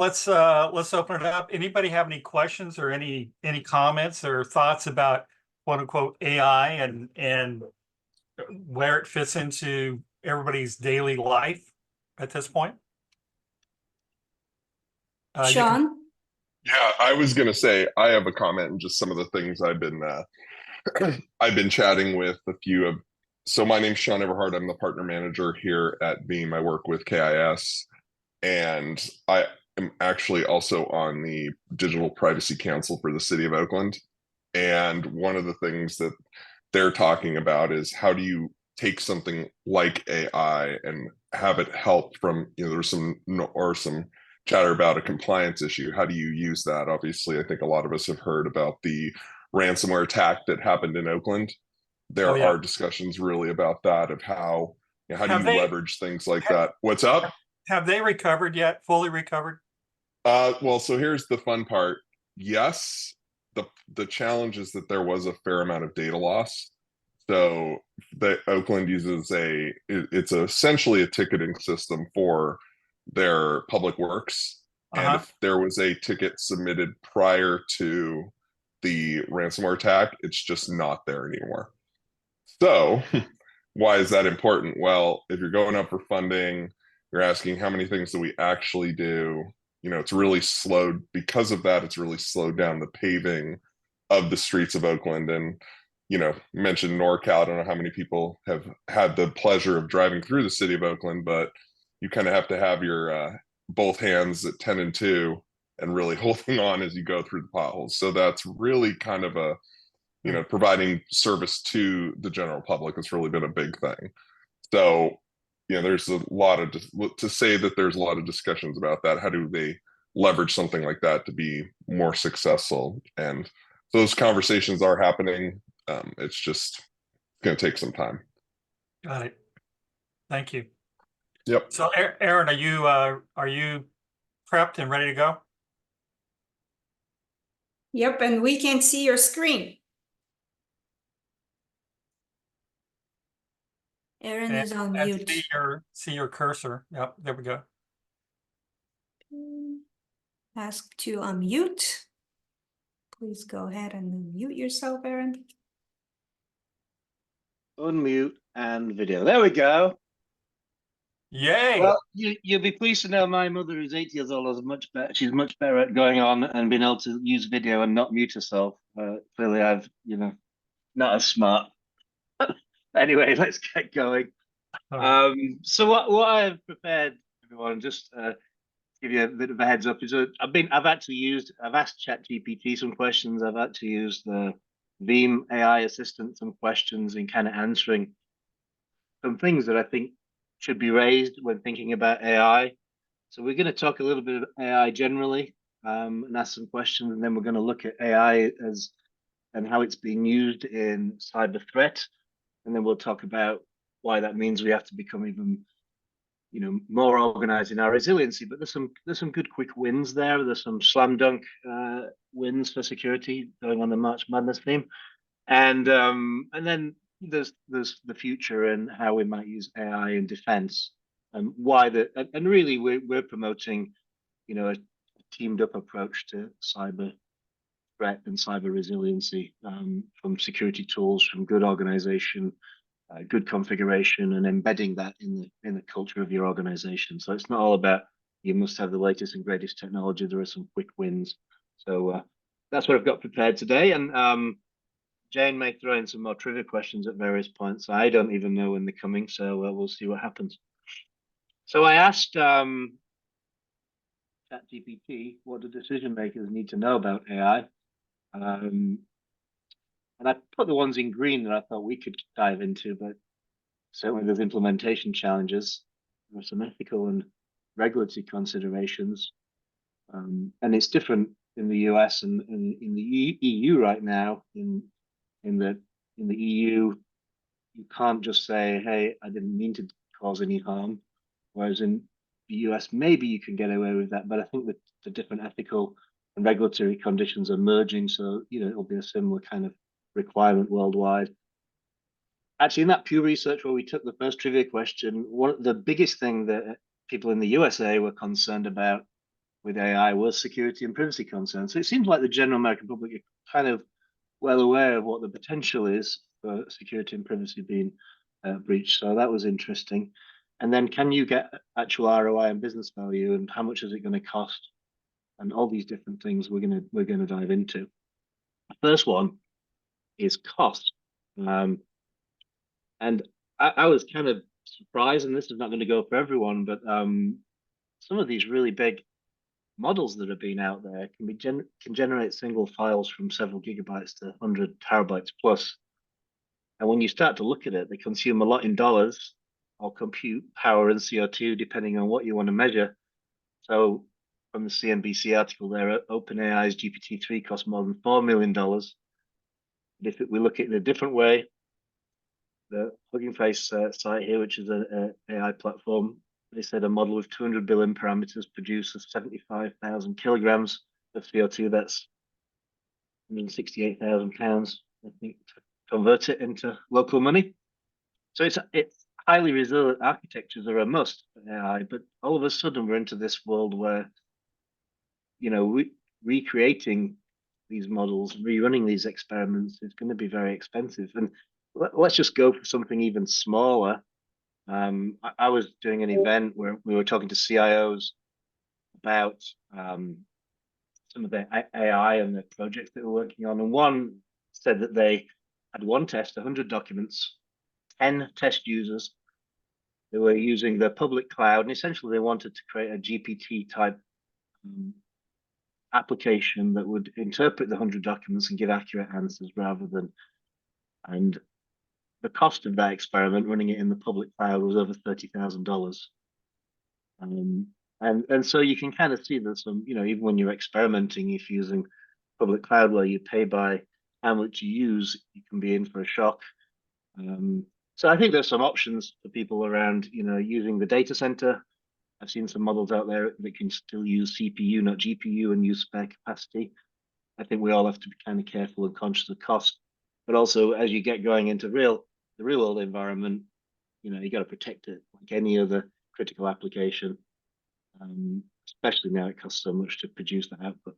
let's open it up. Anybody have any questions or any comments or thoughts about quote unquote AI and where it fits into everybody's daily life at this point? You can. Sean? Yeah, I was gonna say I have a comment and just some of the things I've been chatting with a few of. So my name's Sean Everhart. I'm the partner manager here at Veeam. I work with KIS, and I am actually also on the Digital Privacy Council for the City of Oakland. And one of the things that they're talking about is how do you take something like AI and have it help from, there's some chatter about a compliance issue. How do you use that? Obviously, I think a lot of us have heard about the ransomware attack that happened in Oakland. Oh, There yeah. are discussions really about that, of how do Have you they leverage things like that. What's up? have they recovered yet? Fully recovered? Well, so here's the fun part. Yes, the challenge is that there was a fair amount of data loss. So the Oakland uses it's essentially a ticketing system for their public works. And Uh-huh. if there was a ticket submitted prior to the ransomware attack, it's just not there anymore. So why is that important? Well, if you're going up for funding, you're asking how many things do we actually do? It's really slowed because of that. It's really slowed down the paving of the streets of Oakland. And, mentioned NorCal. I don't know how many people have had the pleasure of driving through the city of Oakland, but you kind of have to have your both hands at 10 and 2 and really holding on as you go through the potholes. So that's really kind of providing service to the general public has really been a big thing. So, there's a lot of, to say that there's a lot of discussions about that. How do they leverage something like that to be more successful? And those conversations are happening. It's just going to take some time. Got it. Thank you. Yep. So, Aaron, are you prepped and ready to go? Yep, and we can see your screen. Aaron is on mute. See your cursor. Yep, there we go. Ask to unmute. Please go ahead and unmute yourself, Aaron. Unmute and video. There we go. Yay! Well, you'll be pleased to know my mother, who's 8 years old, is much better. She's much better at going on and being able to use video and not mute herself. Clearly, I've not as smart. Anyway, let's get going. So what I've prepared, everyone, just give you a bit of a heads up, is I've asked ChatGPT some questions. I've actually used the Veeam AI assistant some questions in kind of answering some things that I think should be raised when thinking about AI. So we're going to talk a little bit about AI generally, and ask some questions, and then we're going to look at AI and how it's being used in cyber threat, and then we'll talk about why that means we have to become even more organized in our resiliency. But there's some good quick wins there. There's some slam dunk wins for security going on the March Madness theme, and then there's the future and how we might use AI in defense, and and really we're promoting a teamed up approach to cyber threat and cyber resiliency, from security tools, from good organization, good configuration, and embedding that in the culture of your organization. So it's not all about you must have the latest and greatest technology. There are some quick wins. So that's what I've got prepared today. And Jane may throw in some more trivia questions at various points. I don't even know when they're coming, so we'll see what happens. So I asked ChatGPT what do decision makers need to know about AI. And I put the ones in green that I thought we could dive into, but certainly there's implementation challenges. There are some ethical and regulatory considerations. And it's different in the US and in the EU right now. In the EU, you can't just say, hey, I didn't mean to cause any harm. Whereas in the US, maybe you can get away with that. But I think that the different ethical and regulatory conditions are merging. So, it'll be a similar kind of requirement worldwide. Actually, in that Pew Research where we took the first trivia question, the biggest thing that people in the USA were concerned about with AI was security and privacy concerns. So it seems like the general American public are kind of well aware of what the potential is for security and privacy being breached. So that was interesting. And then can you get actual ROI and business value, and how much is it going to cost? And all these different things we're gonna dive into. The first one is cost. And I was kind of surprised, and this is not going to go for everyone, but some of these really big models that have been out there can generate single files from several gigabytes to 100 terabytes plus. And when you start to look at it, they consume a lot in dollars or compute power and CO2, depending on what you want to measure. So from the CNBC article there, OpenAI's GPT-3 cost more than $4 million. But if we look at it in a different way, the Hugging Face site here, which is an AI platform, they said a model with 200 billion parameters produces 75,000 kilograms of CO2. That's 168,000 pounds, I think, to convert it into local money. So it's highly resilient architectures are a must for AI, but all of a sudden we're into this world where, you know, recreating these models, rerunning these experiments is going to be very expensive. And let's just go for something even smaller. I was doing an event where we were talking to CIOs about some of the AI and the projects that we're working on. And one said that they had one test, 100 documents, 10 test users. They were using the public cloud, and essentially they wanted to create a GPT type application that would interpret the 100 documents and give accurate answers rather than, and the cost of that experiment running it in the public cloud was over $30,000. And so you can kind of see that some, you know, even when you're experimenting, if you're using public cloud where you pay by how much you use, you can be in for a shock. So I think there's some options for people around, you know, using the data center. I've seen some models out there that can still use CPU, not GPU, and use spare capacity. I think we all have to be kind of careful and conscious of cost. But also, as you get going into the real world environment, you know, you got to protect it like any other critical application. Especially now it costs so much to produce that output.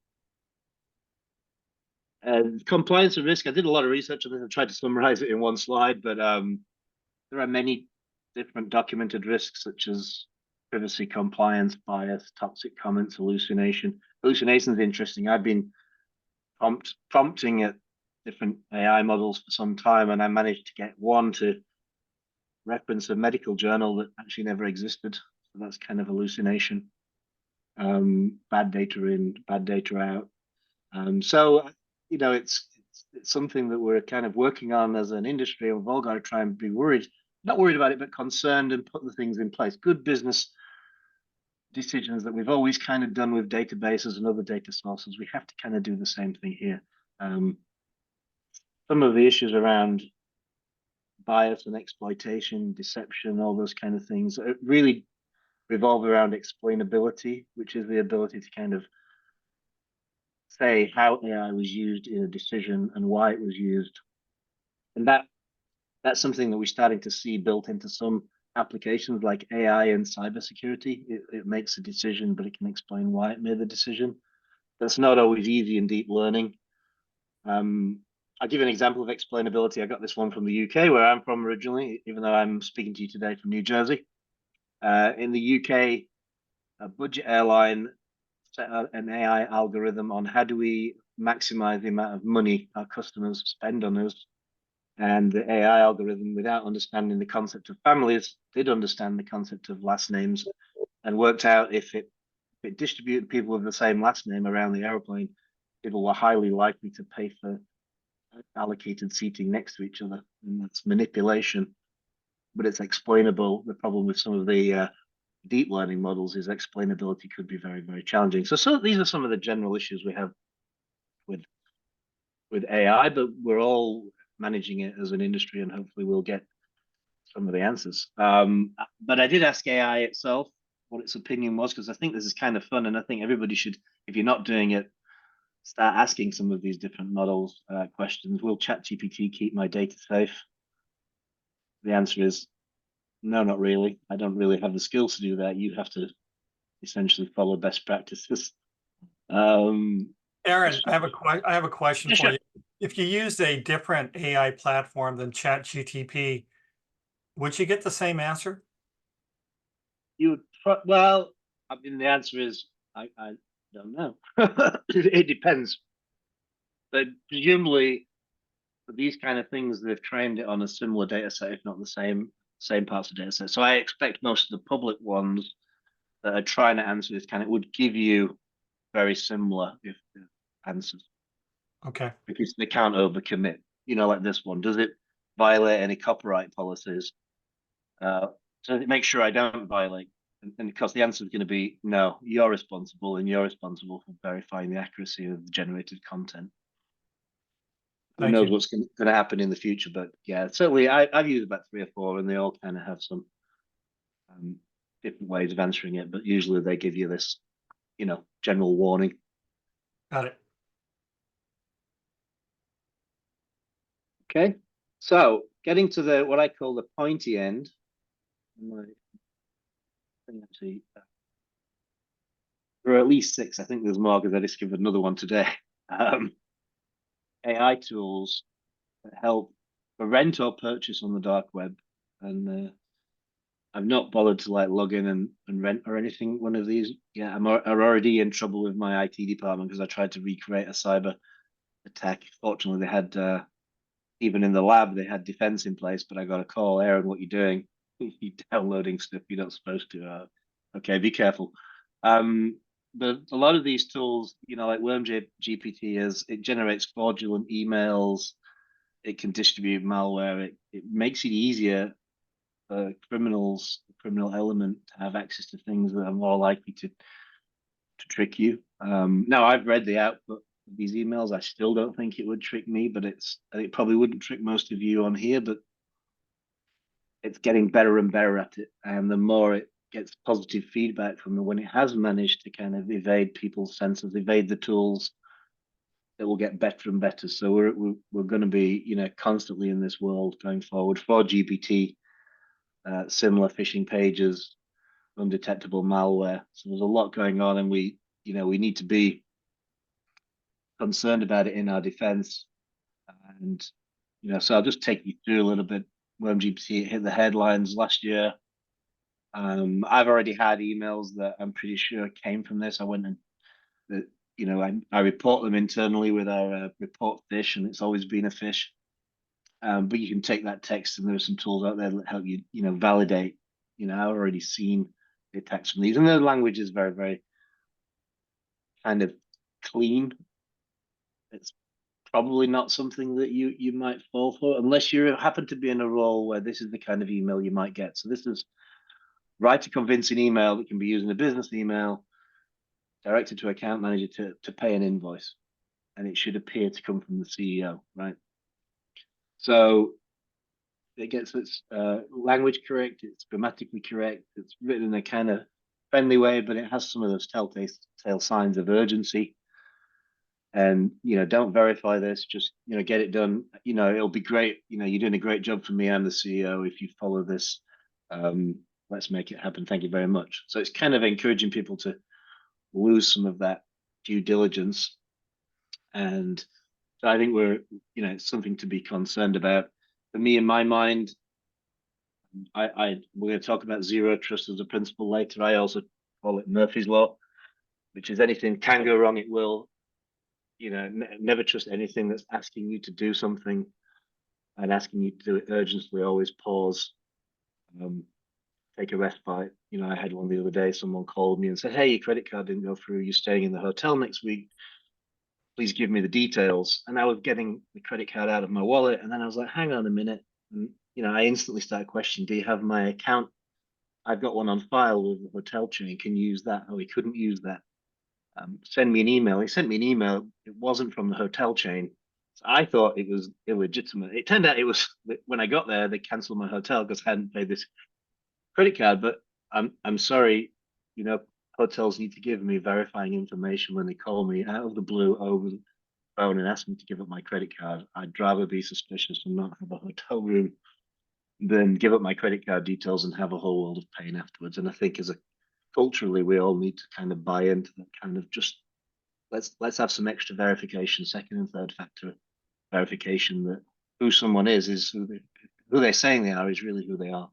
Compliance and risk. I did a lot of research on this. I tried to summarize it in one slide, but there are many different documented risks, such as privacy, compliance, bias, toxic comments, hallucination. Hallucination is interesting. I've been prompting at different AI models for some time, and I managed to get one to reference a medical journal that actually never existed. So that's kind of hallucination. Bad data in, bad data out. So, you know, it's something that we're kind of working on as an industry, and we've all got to try and be not worried about it, but concerned and put the things in place. Good business decisions that we've always kind of done with databases and other data sources. We have to kind of do the same thing here. Some of the issues around bias and exploitation, deception, all those kind of things really revolve around explainability, which is the ability to kind of say how AI was used in a decision and why it was used. And that's something that we're starting to see built into some applications like AI and cybersecurity. It makes a decision, but it can explain why it made the decision. That's not always easy in deep learning. I'll give you an example of explainability. I got this one from the UK, where I'm from originally, even though I'm speaking to you today from New Jersey. In the UK, a budget airline set out an AI algorithm on how do we maximize the amount of money our customers spend on us. And the AI algorithm, without understanding the concept of families, did understand the concept of last names and worked out if it distributed people with the same last name around the airplane, people were highly likely to pay for allocated seating next to each other. And that's manipulation, but it's explainable. The problem with some of the deep learning models is explainability could be very, very challenging. So these are some of the general issues we have with AI, but we're all managing it as an industry, and hopefully we'll get some of the answers. But I did ask AI itself what its opinion was, because I think this is kind of fun, and I think everybody should, if you're not doing it, start asking some of these different models questions. Will ChatGPT keep my data safe? The answer is no, not really. I don't really have the skills to do that. You have to essentially follow best practices. Aaron, I have a question Yeah, for sure. you. If you used a different AI platform than ChatGTP, would you get the same answer? Well, I mean, the answer is I don't know. It depends. But presumably, for these kind of things, they've trained it on a similar data set, if not the same parts of data set. So I expect most of the public ones that are trying to answer this kind of would give you very similar if answers Okay, because they can't overcommit. You know, like this one, does it violate any copyright policies? So make sure I don't violate. And because the answer is going to be no, you're responsible, and you're responsible for verifying the accuracy of the generated content. Who thank knows you. what's going to happen in the future? But yeah, certainly I've used about 3 or 4, and they all kind of have some um, different ways of answering it. But usually they give you this, general warning. Got it. Okay, so getting to the what I call the pointy end. Actually, there are at least 6. I think there's more because I discovered another one today. AI tools that help for rent or purchase on the dark web, and I've not bothered to like log in and rent or anything one of these. Yeah, I'm already in trouble with my IT department because I tried to recreate a cyber attack. Fortunately, they had even in the lab they had defense in place, but I got a call, Aaron, what you doing? You downloading stuff you're not supposed to. Okay, be careful. But a lot of these tools, like Worm GPT is, it generates fraudulent emails. It can distribute malware. It makes it easier for criminals, the criminal element, to have access to things that are more likely to trick you. Now I've read the output of these emails. I still don't think it would trick me, but it probably wouldn't trick most of you on here, but it's getting better and better at it. And the more it gets positive feedback from them when it has managed to kind of evade people's senses, evade the tools, it will get better and better. So we're going to be, constantly in this world going forward for GPT, similar phishing pages, undetectable malware. So there's a lot going on, and we need to be concerned about it in our defense. And so I'll just take you through a little bit. WormGPT hit the headlines last year. I've already had emails that I'm pretty sure came from this. I went and I report them internally with our report fish, and it's always been a fish. But you can take that text, and there are some tools out there that help you, validate. I've already seen the attacks from these, and the language is very, very kind of clean. It's probably not something that you might fall for unless you happen to be in a role where this is the kind of email you might get. So this is write a convincing email that can be used in a business email directed to account manager to pay an invoice, and it should appear to come from the CEO, right? So it gets its language correct, it's grammatically correct, it's written in a kind of friendly way, but it has some of those telltale signs of urgency. And don't verify this, just get it done. It'll be great. You're doing a great job for me. I'm the CEO. If you follow this, let's make it happen. Thank you very much. So it's kind of encouraging people to lose some of that due diligence. And so I think it's something to be concerned about. For me, in my mind, we're going to talk about zero trust as a principle later. I also call it Murphy's Law, which is anything can go wrong, it will. Never trust anything that's asking you to do something and asking you to do it urgently. Always pause, take a respite. I had one the other day. Someone called me and said, "Hey, your credit card didn't go through. You're staying in the hotel next week. Please give me the details." And I was getting the credit card out of my wallet, and then I was like, "Hang on a minute." And I instantly started questioning, "Do you have my account? I've got one on file with the hotel chain. Can you use that?" Oh, he couldn't use that. Send me an email. He sent me an email. It wasn't from the hotel chain. So I thought it was illegitimate. It turned out it was when I got there, they canceled my hotel because I hadn't paid this credit card. But I'm sorry, hotels need to give me verifying information when they call me out of the blue over the phone and ask me to give up my credit card. I'd rather be suspicious and not have a hotel room than give up my credit card details and have a whole world of pain afterwards. And I think as a culturally we all need to kind of buy into that kind of just let's have some extra verification, second and third factor verification that who someone is who they're saying they are is really who they are.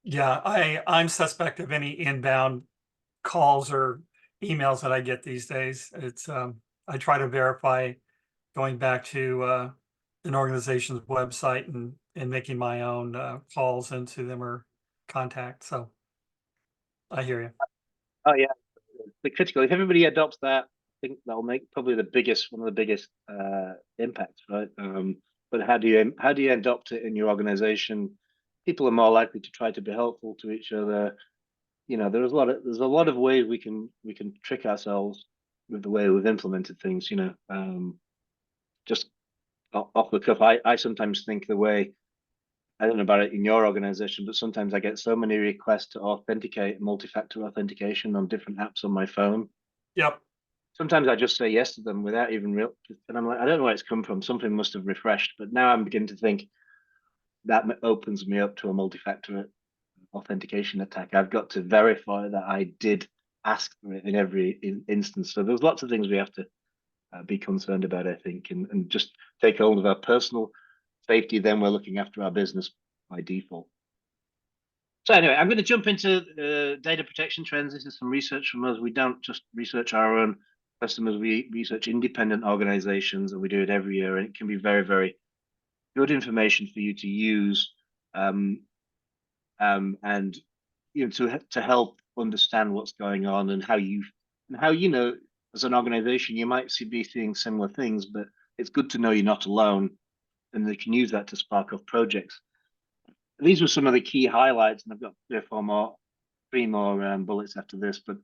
Yeah, I'm suspect of any inbound calls or emails that I get these days. It's I try to verify going back to an organization's website and making my own calls into them or contact. So I hear you. Oh yeah, the critical. If everybody adopts that, I think that'll make probably one of the biggest impacts, right? But how do you adopt it in your organization? People are more likely to try to be helpful to each other. You know, there's a lot of ways we can trick ourselves with the way we've implemented things. You know, just off the cuff, I sometimes think the way I don't know about it in your organization, but sometimes I get so many requests to authenticate multi-factor authentication on different apps on my phone. Yep. Sometimes I just say yes to them without even real, and I'm like, I don't know where it's come from. Something must have refreshed, but now I'm beginning to think that opens me up to a multi-factor authentication attack. I've got to verify that I did ask for it in every instance. So there's lots of things we have to be concerned about, I think, and just take hold of our personal safety. Then we're looking after our business by default. So anyway, I'm going to jump into data protection trends. This is some research from us. We don't just research our own customers. We research independent organizations, and we do it every year. And it can be very, very good information for you to use, and you know to help understand what's going on and how you know as an organization you might be seeing similar things, but it's good to know you're not alone, and they can use that to spark off projects. These were some of the key highlights, and I've got three more bullets after this. But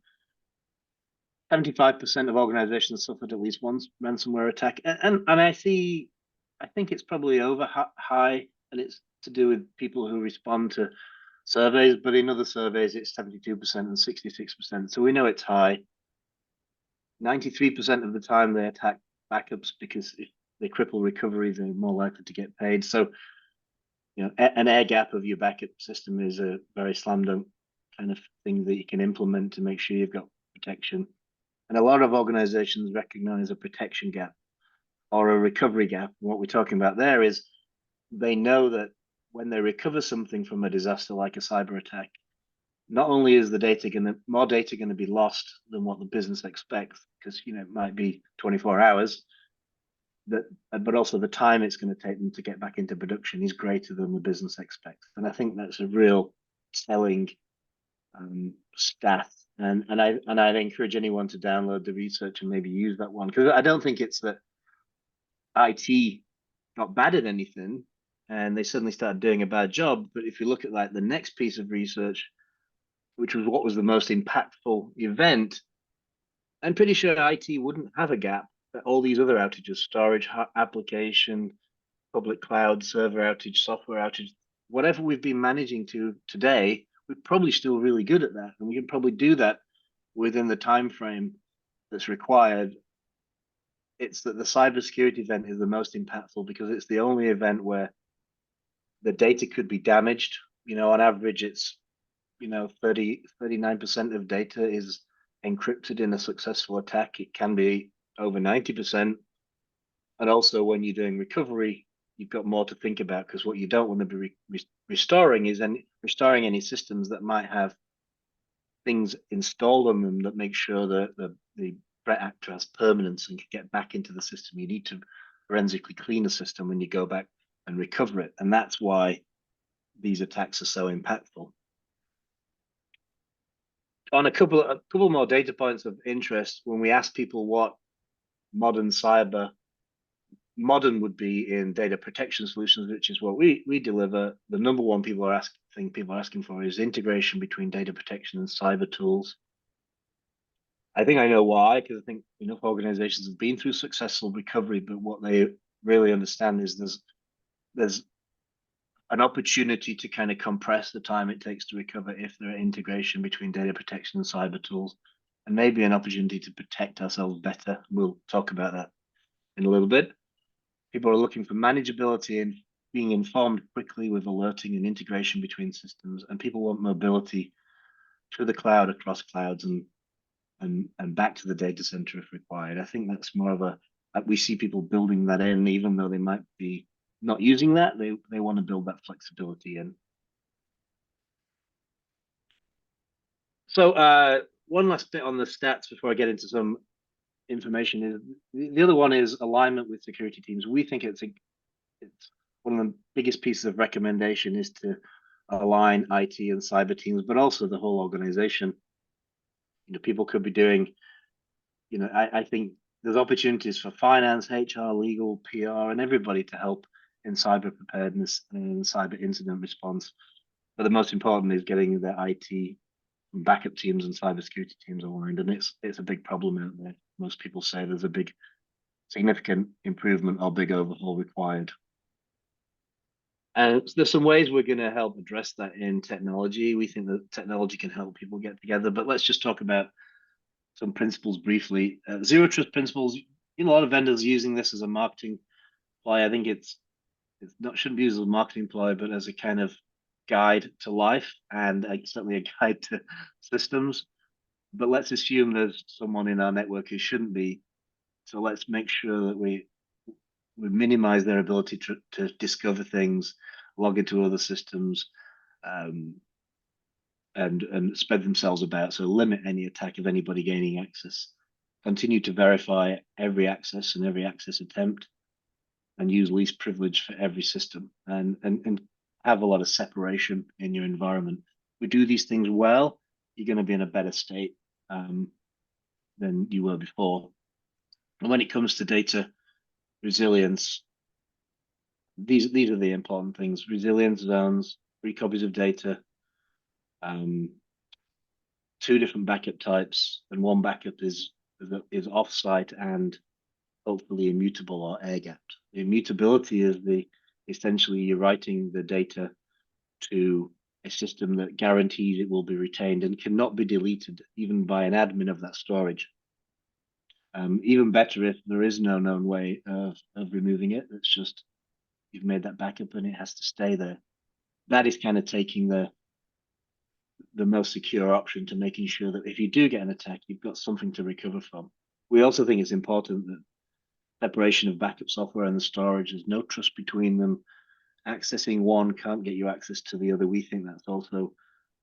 75% of organizations suffered at least one ransomware attack, and I think it's probably over high, and it's to do with people who respond to surveys. But in other surveys, it's 72% and 66%. So we know it's high. 93% of the time they attack backups because if they cripple recovery, they're more likely to get paid. So you know, an air gap of your backup system is a very slam dunk kind of thing that you can implement to make sure you've got protection. And a lot of organizations recognize a protection gap or a recovery gap. What we're talking about there is they know that when they recover something from a disaster like a cyber attack, not only is the more data going to be lost than what the business expects, because you know it might be 24 hours, but also the time it's going to take them to get back into production is greater than the business expects. And I think that's a real telling stat. And I'd encourage anyone to download the research and maybe use that one, because I don't think it's that IT got bad at anything and they suddenly started doing a bad job. But if you look at like the next piece of research, which was what was the most impactful event, I'm pretty sure IT wouldn't have a gap. But all these other outages, storage, application, public cloud, server outage, software outage, whatever we've been managing to today, we're probably still really good at that. And we can probably do that within the time frame that's required. It's that the cybersecurity event is the most impactful because it's the only event where the data could be damaged. You know, on average, it's, you know, 39% of data is encrypted in a successful attack. It can be over 90%. And also when you're doing recovery, you've got more to think about, because what you don't want to be restoring is restoring any systems that might have things installed on them that make sure that the threat actor has permanence and can get back into the system. You need to forensically clean the system when you go back and recover it. And that's why these attacks are so impactful. On a couple more data points of interest, when we ask people what modern would be in data protection solutions, which is what we deliver, the number one people are asking for is integration between data protection and cyber tools. I think I know why, because I think enough organizations have been through successful recovery, but what they really understand is there's an opportunity to kind of compress the time it takes to recover if there are integration between data protection and cyber tools, and maybe an opportunity to protect ourselves better. We'll talk about that in a little bit. People are looking for manageability and being informed quickly with alerting and integration between systems, and people want mobility to the cloud, across clouds, and back to the data center if required. I think that's more of a we see people building that in, even though they might be not using that. They want to build that flexibility in. So one last bit on the stats before I get into some information is the other one is alignment with security teams. We think it's one of the biggest pieces of recommendation is to align IT and cyber teams, but also the whole organization. People could be doing, I think there's opportunities for finance, HR, legal, PR, and everybody to help in cyber preparedness and cyber incident response. But the most important is getting the IT backup teams and cybersecurity teams aligned, and it's a big problem out there. Most people say there's a big, significant improvement or big overhaul required. And there's some ways we're going to help address that in technology. We think that technology can help people get together, but let's just talk about some principles briefly. Zero trust principles. A lot of vendors using this as a marketing ploy. I think it's not shouldn't be used as a marketing ploy, but as a kind of guide to life and certainly a guide to systems. But let's assume there's someone in our network who shouldn't be. So let's make sure that we minimize their ability to discover things, log into other systems, and spread themselves about. So limit any attack of anybody gaining access. Continue to verify every access and every access attempt, and use least privilege for every system, and have a lot of separation in your environment. If we do these things well, you're going to be in a better state than you were before. And when it comes to data resilience, these are the important things: resilience zones, 3 copies of data, 2 different backup types, and 1 backup is offsite and hopefully immutable or air-gapped. The immutability is essentially you're writing the data to a system that guarantees it will be retained and cannot be deleted even by an admin of that storage. Even better if there is no known way of removing it. It's just you've made that backup and it has to stay there. That is kind of taking the most secure option to making sure that if you do get an attack, you've got something to recover from. We also think it's important that separation of backup software and the storage, there's no trust between them. Accessing one can't get you access to the other. We think that's also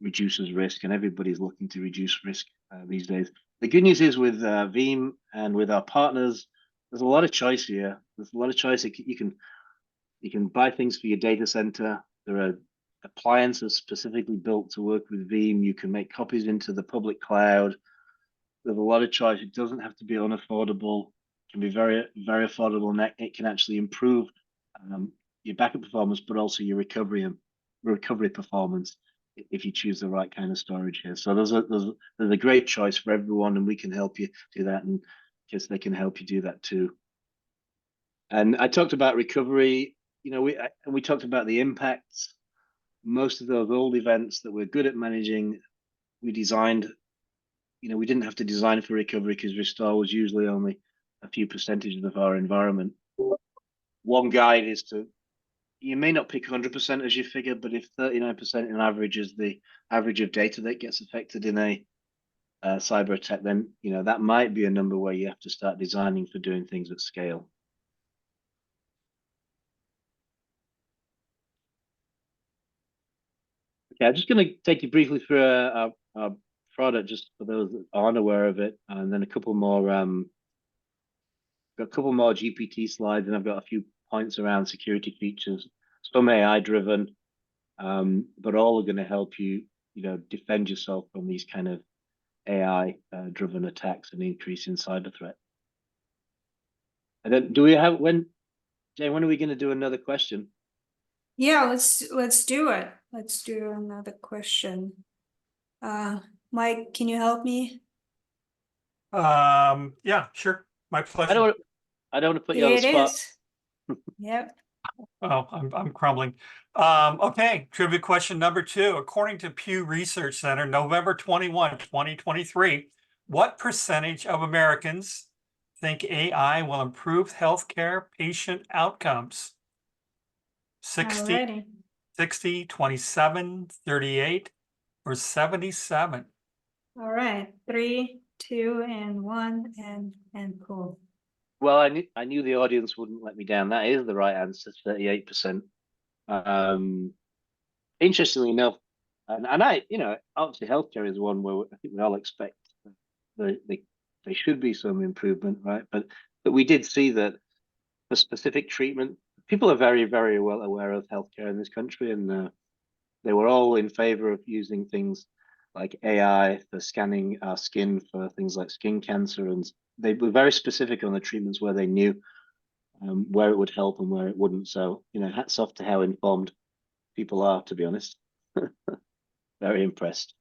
reduces risk, and everybody's looking to reduce risk these days. The good news is with Veeam and with our partners, there's a lot of choice here. There's a lot of choice. You can buy things for your data center. There are appliances specifically built to work with Veeam. You can make copies into the public cloud. There's a lot of choice. It doesn't have to be unaffordable. It can be very, very affordable, and it can actually improve your backup performance, but also your recovery performance if you choose the right kind of storage here. So there's a great choice for everyone, and we can help you do that, and kids, they can help you do that too. And I talked about recovery. We talked about the impacts. Most of those old events that we're good at managing, we designed. We didn't have to design for recovery because restore was usually only a few percentages of our environment. One guide is you may not pick 100% as your figure, but if 39% in average is the average of data that gets affected in a cyber attack, then that might be a number where you have to start designing for doing things at scale. Okay, I'm just going to take you briefly through our product, just for those that aren't aware of it, and then a couple more GPT slides, and I've got a few points around security features, some AI driven, but all are going to help you, defend yourself from these kind of AI driven attacks and increase in cyber threat. And then, Jane, when are we going to do another question? Yeah, let's do it. Let's do another question. Mike, can you help me? Yeah, sure. My pleasure. I don't want to put you on the spot. It is. Yep. Oh, I'm crumbling. Okay, trivia question number 2. According to Pew Research Center, November 21, 2023, what percentage of Americans think AI will improve healthcare patient outcomes? 60, Alrighty. 60, 27, 38, or 77? All right, 3, 2, and 1, and cool. Well, I knew the audience wouldn't let me down. That is the right answer, 38%. Interestingly enough, and I, obviously healthcare is one where I think we all expect they should be some improvement, right? But we did see that for specific treatment, people are very, very well aware of healthcare in this country, and they were all in favor of using things like AI for scanning our skin for things like skin cancer, and they were very specific on the treatments where they knew where it would help and where it wouldn't. So, hats off to how informed people are, to be honest. Very impressed.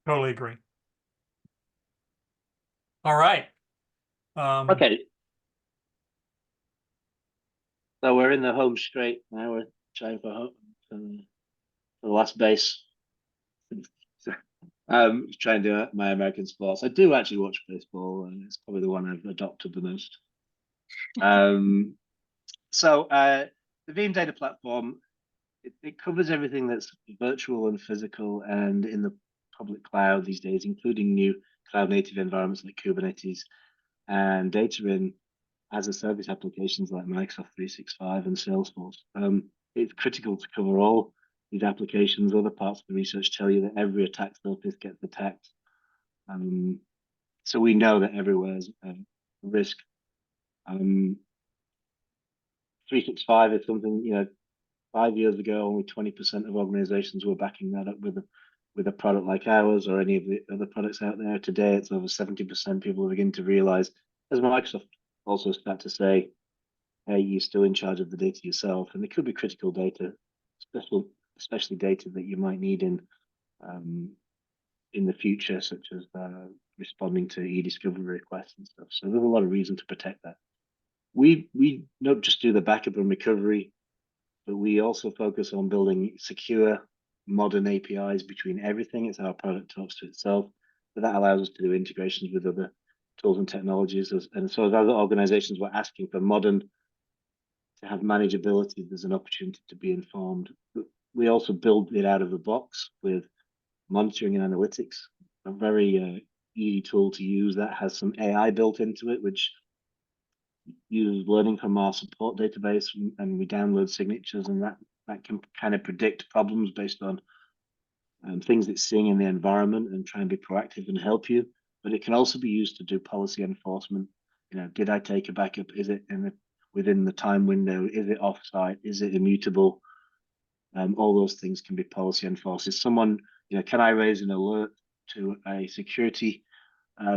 Totally agree. All right. Okay. So we're in the home straight now. We're trying for the last base. Trying to do my American sports. I do actually watch baseball, and it's probably the one I've adopted the most. So the Veeam data platform, it covers everything that's virtual and physical and in the public cloud these days, including new cloud native environments like Kubernetes and data in as a service applications like Microsoft 365 and Salesforce. It's critical to cover all these applications. Other parts of the research tell you that every attack surface gets attacked. So we know that everywhere is a risk. 365 is something, 5 years ago, only 20% of organizations were backing that up with a product like ours or any of the other products out there. Today, it's over 70%. People are beginning to realize, as Microsoft also start to say, hey, you're still in charge of the data yourself. And it could be critical data, especially data that you might need in the future, such as responding to e-discovery requests and stuff. So there's a lot of reason to protect that. We don't just do the backup and recovery, but we also focus on building secure, modern APIs between everything. It's our product talks to itself, but that allows us to do integrations with other tools and technologies. And so as other organizations were asking for modern to have manageability, there's an opportunity to be informed. But we also build it out of the box with monitoring and analytics, a very easy tool to use that has some AI built into it, which uses learning from our support database, and we download signatures, and that can kind of predict problems based on things it's seeing in the environment and try and be proactive and help you. But it can also be used to do policy enforcement. Did I take a backup? Is it within the time window? Is it offsite? Is it immutable? All those things can be policy enforced. Is someone, can I raise an alert to a security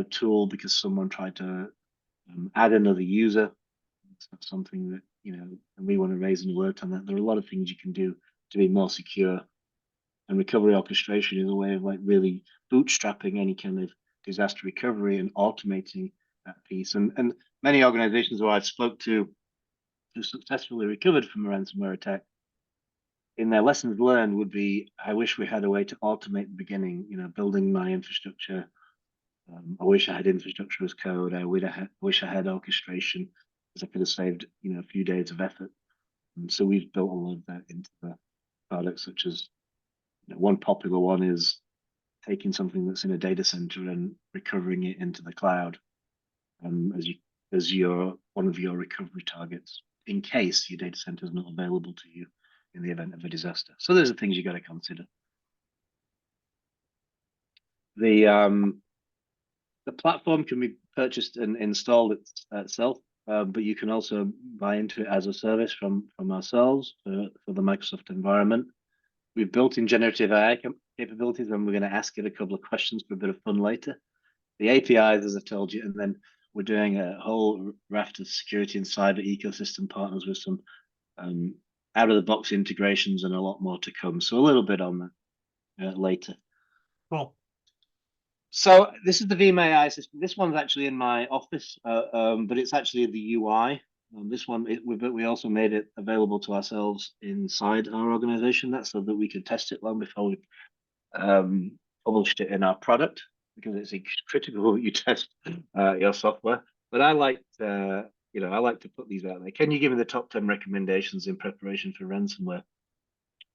tool because someone tried to add another user? It's not something that, and we want to raise an alert on that. There are a lot of things you can do to be more secure. And recovery orchestration is a way of like really bootstrapping any kind of disaster recovery and automating that piece. And many organizations who I've spoke to who successfully recovered from a ransomware attack, in their lessons learned would be, I wish we had a way to automate the beginning, building my infrastructure. I wish I had infrastructure as code. I wish I had orchestration, because I could have saved, a few days of effort. And so we've built all of that into the products, such as one popular one is taking something that's in a data center and recovering it into the cloud as one of your recovery targets, in case your data center is not available to you in the event of a disaster. So those are things you got to consider. The platform can be purchased and installed itself, but you can also buy into it as a service from ourselves for the Microsoft environment. We've built in generative AI capabilities, and we're going to ask it a couple of questions for a bit of fun later. The APIs, as I told you, and then we're doing a whole raft of security and cyber ecosystem partners with some out-of-the-box integrations and a lot more to come. So a little bit on that later. Cool. So this is the Veeam AI system. This one's actually in my office, but it's actually the UI. This one, we also made it available to ourselves inside our organization. That's so that we could test it long before we published it in our product, because it's critical that you test your software. But I like to put these out there. Can you give me the top 10 recommendations in preparation for ransomware?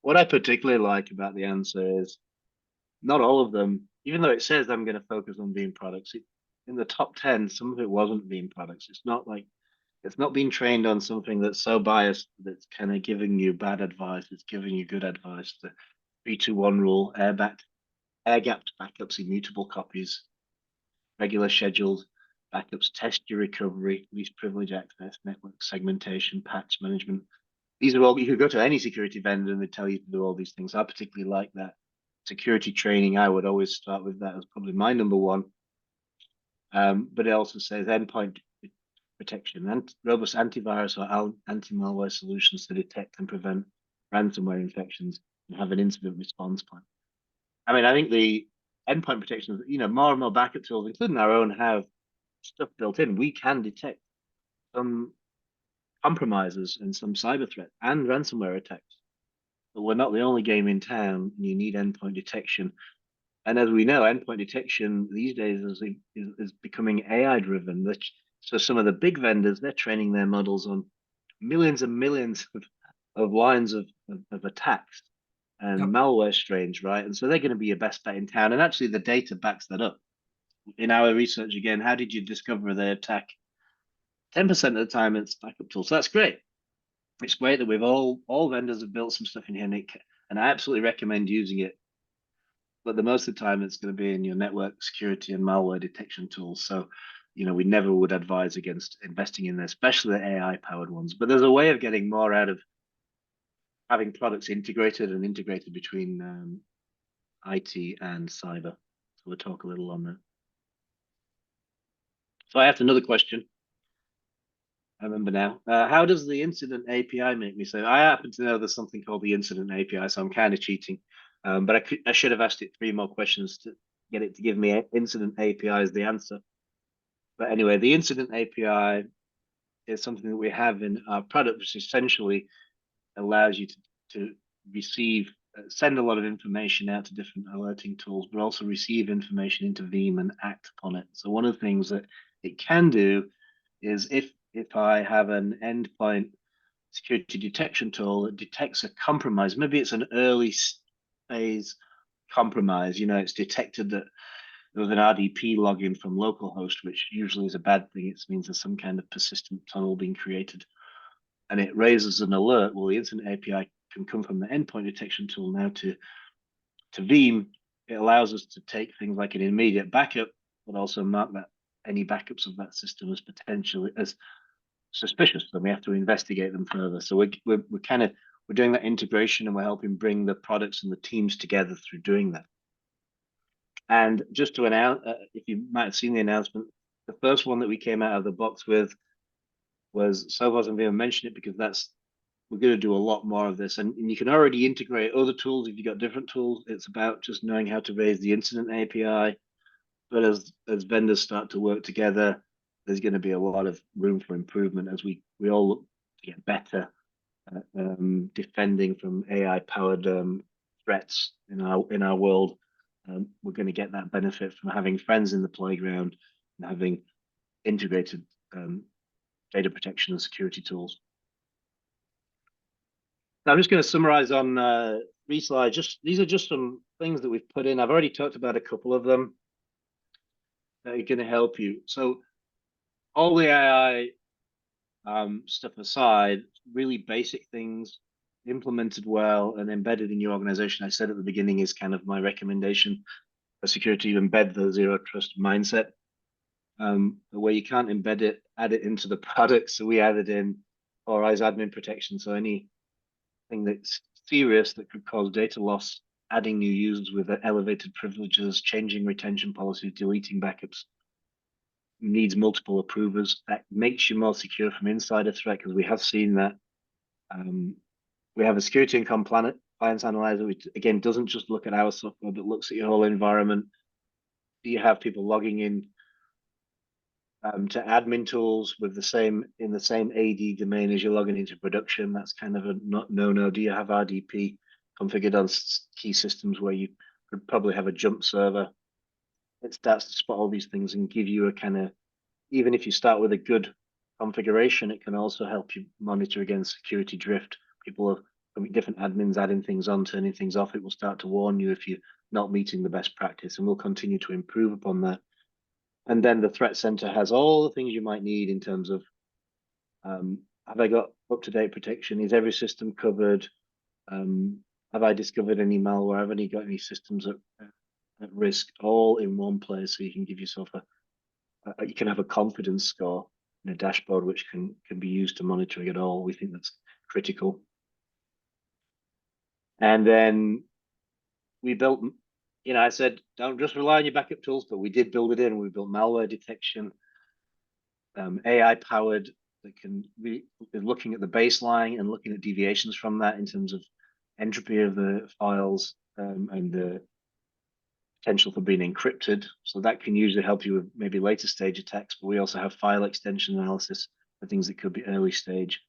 What I particularly like about the answer is not all of them even though it says I'm going to focus on Veeam products, in the top 10, some of it wasn't Veeam products. It's not like it's not being trained on something that's so biased that's kind of giving you bad advice. It's giving you good advice. The 3-2-1 rule, air gapped backups, immutable copies, regular scheduled backups, test your recovery, least privilege access, network segmentation, patch management. These are all, you could go to any security vendor and they tell you to do all these things. I particularly like that. Security training, I would always start with that as probably my number one. But it also says endpoint protection and robust antivirus or anti-malware solutions to detect and prevent ransomware infections and have an incident response plan. I mean, I think the endpoint protection, more and more backup tools, including our own, have stuff built in. We can detect some compromises and some cyber threats and ransomware attacks. But we're not the only game in town, and you need endpoint detection. And as we know, endpoint detection these days is becoming AI driven. So some of the big vendors, they're training their models on millions and millions of lines of attacks and malware strains, right? And so they're going to be your best bet in town. And actually, the data backs that up. In our research, again, how did you discover the attack? 10% of the time, it's backup tools. So that's great. It's great that we've all vendors have built some stuff in here, Nick, and I absolutely recommend using it. But the most of the time, it's going to be in your network security and malware detection tools. So, we never would advise against investing in there, especially the AI-powered ones. But there's a way of getting more out of having products integrated between IT and cyber. So we'll talk a little on that. So I have another question. I remember now. How does the incident API make me say? I happen to know there's something called the incident API, so I'm kind of cheating. But I should have asked it 3 more questions to get it to give me incident API as the answer. But anyway, the incident API is something that we have in our product, which essentially allows you to receive, send a lot of information out to different alerting tools, but also receive information into Veeam and act upon it. So one of the things that it can do is if I have an endpoint security detection tool that detects a compromise, maybe it's an early phase compromise, it's detected that there was an RDP login from localhost, which usually is a bad thing. It means there's some kind of persistent tunnel being created. And it raises an alert. Well, the incident API can come from the endpoint detection tool now to Veeam. It allows us to take things like an immediate backup, but also mark that any backups of that system as potentially as suspicious. Then we have to investigate them further. So we're doing that integration, and we're helping bring the products and the teams together through doing that. And just to announce, if you might have seen the announcement, the first one that we came out of the box with was, so I wasn't going to mention it because we're going to do a lot more of this. And you can already integrate other tools if you've got different tools. It's about just knowing how to raise the incident API. But as vendors start to work together, there's going to be a lot of room for improvement as we all look to get better at defending from AI-powered threats in our world. We're going to get that benefit from having friends in the playground and having integrated data protection and security tools. Now, I'm just going to summarize on 3 slides. These are just some things that we've put in. I've already talked about a couple of them that are going to help you. So all the AI stuff aside, really basic things implemented well and embedded in your organization. I said at the beginning is kind of my recommendation for security to embed the zero trust mindset. Where you can't embed it, add it into the product. So we added in ORI's admin protection. So anything that's serious that could cause data loss, adding new users with elevated privileges, changing retention policies, deleting backups, needs multiple approvers. That makes you more secure from insider threat, because we have seen that. We have a security and compliance analyzer, which again doesn't just look at our software, but looks at your whole environment. Do you have people logging in to admin tools with in the same AD domain as you're logging into production? That's kind of a no. Do you have RDP configured on key systems where you could probably have a jump server? It starts to spot all these things and give you a kind of, even if you start with a good configuration, it can also help you monitor against security drift. People are different admins adding things on, turning things off. It will start to warn you if you're not meeting the best practice, and we'll continue to improve upon that. And then the threat center has all the things you might need in terms of, have I got up-to-date protection? Is every system covered? Have I discovered any malware? Have I got any systems at risk? All in one place, so you can give yourself you can have a confidence score in a dashboard which can be used to monitoring it all. We think that's critical. And then we built, I said, don't just rely on your backup tools, but we did build it in. We built malware detection, AI powered, that can be looking at the baseline and looking at deviations from that in terms of entropy of the files, and the potential for being encrypted. So that can usually help you with maybe later stage attacks, but we also have file extension analysis for things that could be early stage.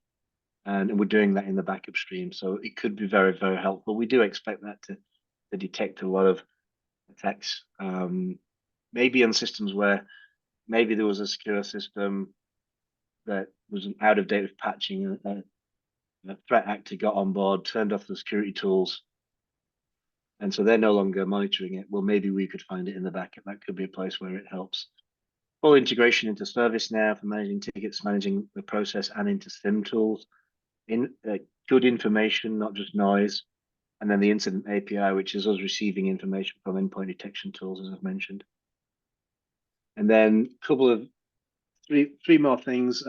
And we're doing that in the backup stream. So it could be very, very helpful. We do expect that to detect a lot of attacks, maybe on systems where maybe there was a secure system that was out of date with patching. A threat actor got on board, turned off the security tools, and so they're no longer monitoring it. Well, maybe we could find it in the backup. That could be a place where it helps. Full integration into ServiceNow for managing tickets, managing the process, and into SIM tools. Good information, not just noise. And then the incident API, which is us receiving information from endpoint detection tools, as I've mentioned. And then a couple of three more things.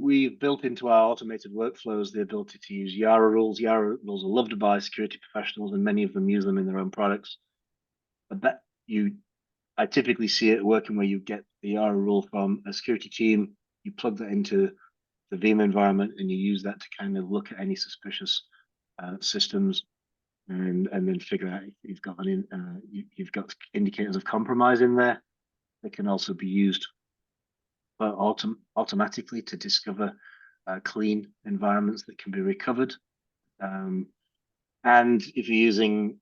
We've built into our automated workflows the ability to use Yara rules. Yara rules are loved by security professionals, and many of them use them in their own products. But I typically see it working where you get the Yara rule from a security team, you plug that into the Veeam environment, and you use that to kind of look at any suspicious systems, and then figure out if you've got you've got indicators of compromise in there. That can also be used automatically to discover clean environments that can be recovered. And if you're using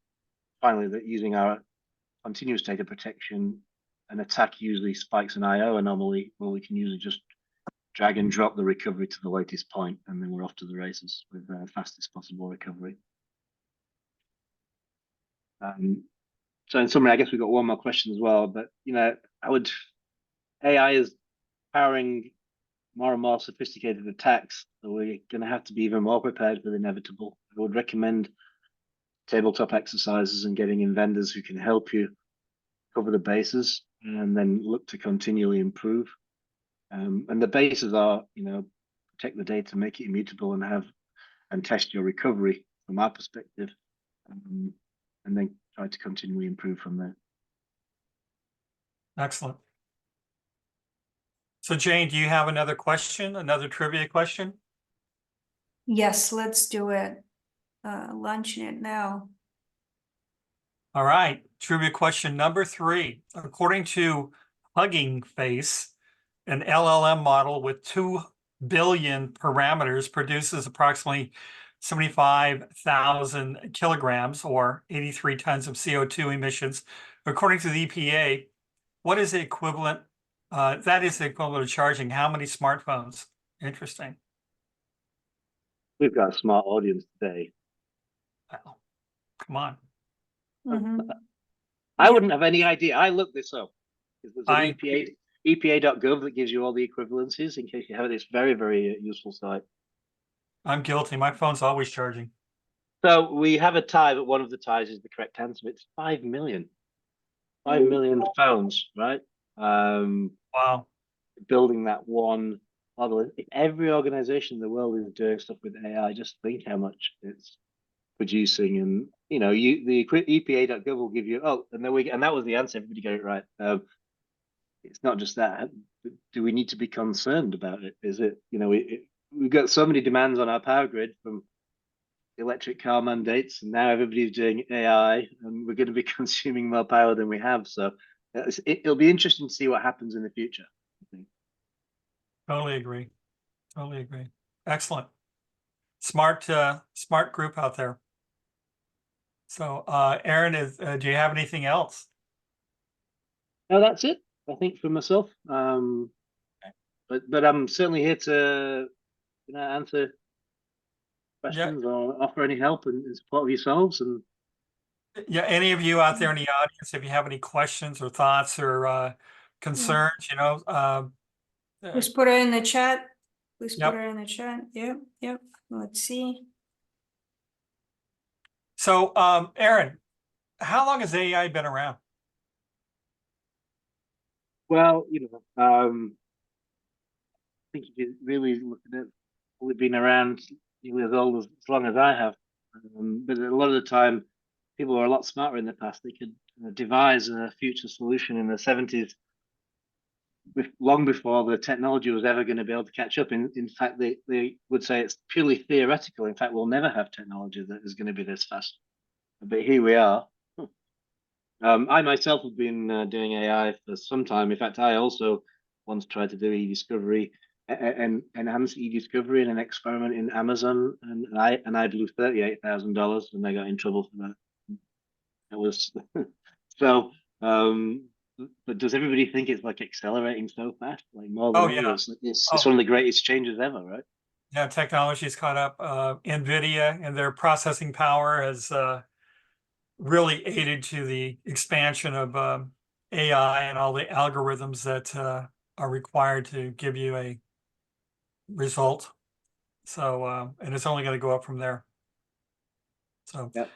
our continuous data protection, an attack usually spikes an IO anomaly, where we can usually just drag and drop the recovery to the latest point, and then we're off to the races with the fastest possible recovery. So in summary, I guess we've got one more question as well, but AI is powering more and more sophisticated attacks, so we're going to have to be even more prepared for the inevitable. I would recommend tabletop exercises and getting in vendors who can help you cover the bases, and then look to continually improve. And the bases are, protect the data, make it immutable, and test your recovery from our perspective, and then try to continually improve from there. Excellent. So Jane, do you have another question, another trivia question? Yes, let's do it. Launching it now. All right, trivia question number 3. According to Hugging Face, an LLM model with 2 billion parameters produces approximately 75,000 kilograms or 83 tons of CO2 emissions. According to the EPA, what is the equivalent? That is the equivalent of charging how many smartphones? Interesting. We've got a smart audience today. Wow. Come on. Mhm. I wouldn't have any idea. I looked this up. There's an EPA.gov that gives you all the equivalencies in case you have it. It's very, very useful site. I'm guilty. My phone's always charging. So we have a tie, but one of the ties is the correct answer. It's 5 million. 5 million phones, right? Wow. Building that one model. If every organization in the world is doing stuff with AI, just think how much it's producing. And the EPA.gov will give you, and that was the answer. Everybody got it right. It's not just that. Do we need to be concerned about it? Is it, we've got so many demands on our power grid from electric car mandates, and now everybody's doing AI, and we're going to be consuming more power than we have. So it'll be interesting to see what happens in the future, I think. Totally agree. Totally agree. Excellent. Smart group out there. So, Aaron, do you have anything else? No, that's it. I think for myself. But I'm certainly here to answer questions or offer any help and support of yourselves. And Yeah, any of you out there in the audience, if you have any questions or thoughts or concerns, Please put it in the chat. Please put Yep. it in the chat. Yep. Let's see. So, Aaron, how long has AI been around? well, I think you could really look at it. We've been around nearly as long as I have, but a lot of the time, people were a lot smarter in the past. They could devise a future solution in the 70s, long before the technology was ever going to be able to catch up. In fact, they would say it's purely theoretical. In fact, we'll never have technology that is going to be this fast. But here we are. I myself have been doing AI for some time. In fact, I also once tried to do e-discovery and enhance e-discovery in an experiment in Amazon, and I blew $38,000, and I got in trouble for that. It was so. But does everybody think it's like accelerating so fast, like more than Oh, ever? yeah. It's one of the greatest changes ever, right? Yeah, technology's caught up. NVIDIA and their processing power has really aided to the expansion of AI and all the algorithms that are required to give you a result. So, and it's only going to go up from there. So, Yep.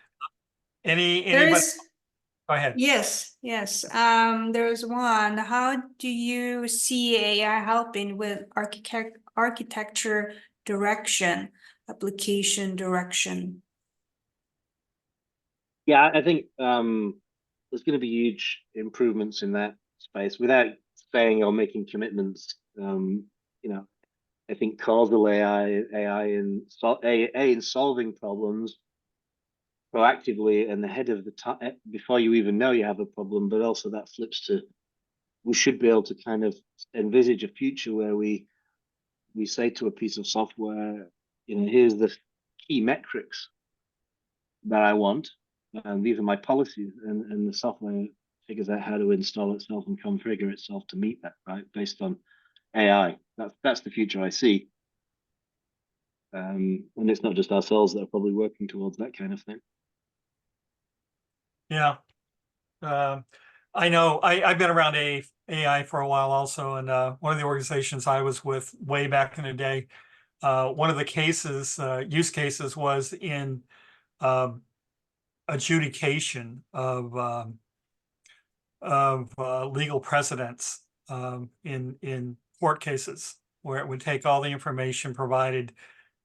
anybody? Go ahead. Yes. There's one. How do you see AI helping with architecture direction, application direction? Yeah, I think there's going to be huge improvements in that space without saying or making commitments. I think causal AI in solving problems proactively and ahead of the time before you even know you have a problem, but also that flips to we should be able to kind of envisage a future where we say to a piece of software, here's the key metrics that I want, and these are my policies, and the software figures out how to install itself and configure itself to meet that, right? Based on AI. That's the future I see. And it's not just ourselves that are probably working towards that kind of thing. Yeah. I know I've been around AI for a while also, and one of the organizations I was with way back in the day, one of the use cases was in adjudication of legal precedents in court cases, where it would take all the information provided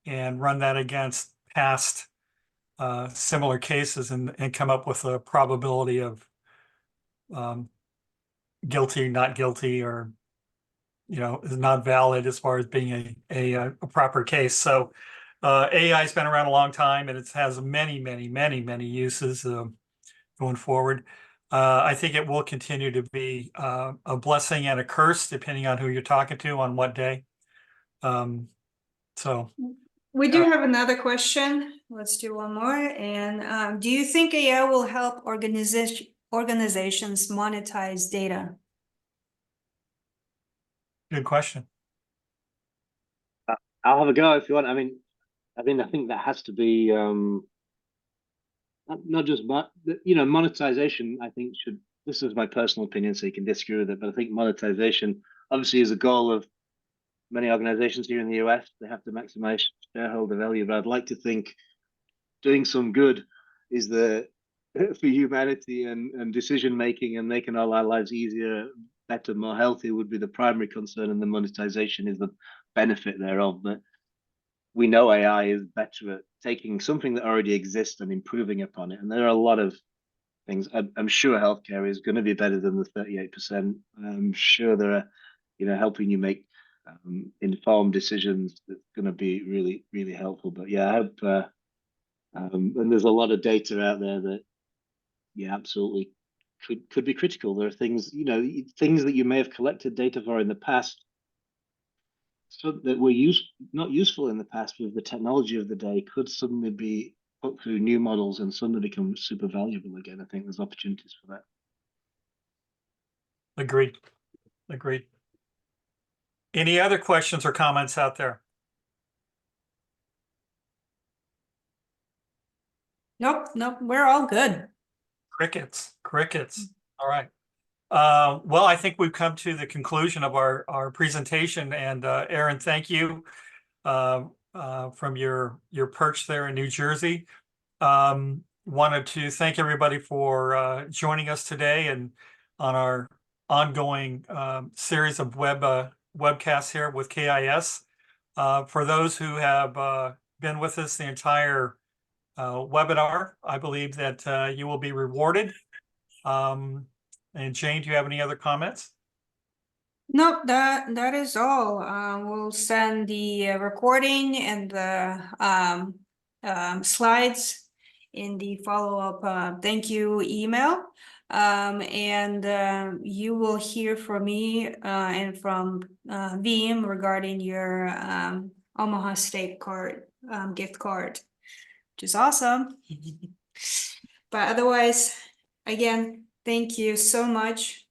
and run that against past similar cases and come up with a probability of guilty, not guilty, or is not valid as far as being a proper case. So AI has been around a long time, and it has many uses going forward. I think it will continue to be a blessing and a curse, depending on who you're talking to on what day. So we do have another question. Let's do one more. And do you think AI will help organizations monetize data? good question. I'll have a go if you want. I think that has to be not just monetization. I think should. This is my personal opinion, so you can disagree with it. But I think monetization obviously is a goal of many organizations here in the US. They have to maximize shareholder value. But I'd like to think doing some good is for humanity and decision making and making all our lives easier, better, more healthy would be the primary concern, and the monetization is the benefit thereof. But we know AI is better at taking something that already exists and improving upon it. And there are a lot of things. I'm sure healthcare is going to be better than the 38%. I'm sure there are, helping you make informed decisions that's going to be really, really helpful. But yeah, I hope. And there's a lot of data out there that, yeah, absolutely could be critical. There are things, things that you may have collected data for in the past, so that were not useful in the past with the technology of the day, could suddenly be put through new models and suddenly become super valuable again. I think there's opportunities for that. Agreed. Any other questions or comments out there? Nope, nope, we're all good. Crickets. All right. Well, I think we've come to the conclusion of our presentation, and Aaron, thank you from your perch there in New Jersey. Wanted to thank everybody for joining us today and on our ongoing series of webcasts here with KIS. For those who have been with us the entire webinar, I believe that you will be rewarded. And Jane, do you have any other comments? Nope, that is all. We'll send the recording and the slides in the follow-up thank you email. And you will hear from me and from Veeam regarding your Omaha Steak card, gift card, which is awesome. But otherwise, again, thank you so much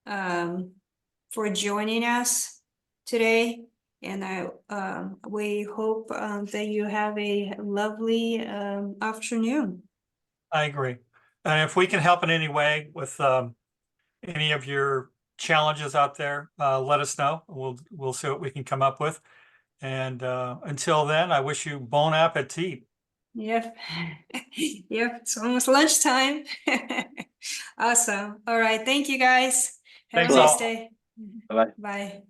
for joining us today. And we hope that you have a lovely afternoon. I agree. And if we can help in any way with any of your challenges out there, let us know. We'll see what we can come up with. And until then, I wish you bon appetit. Yep. Yep, it's almost lunchtime. Awesome. All right. Thank you guys. Have Thanks a nice all. day. Bye-bye. Bye.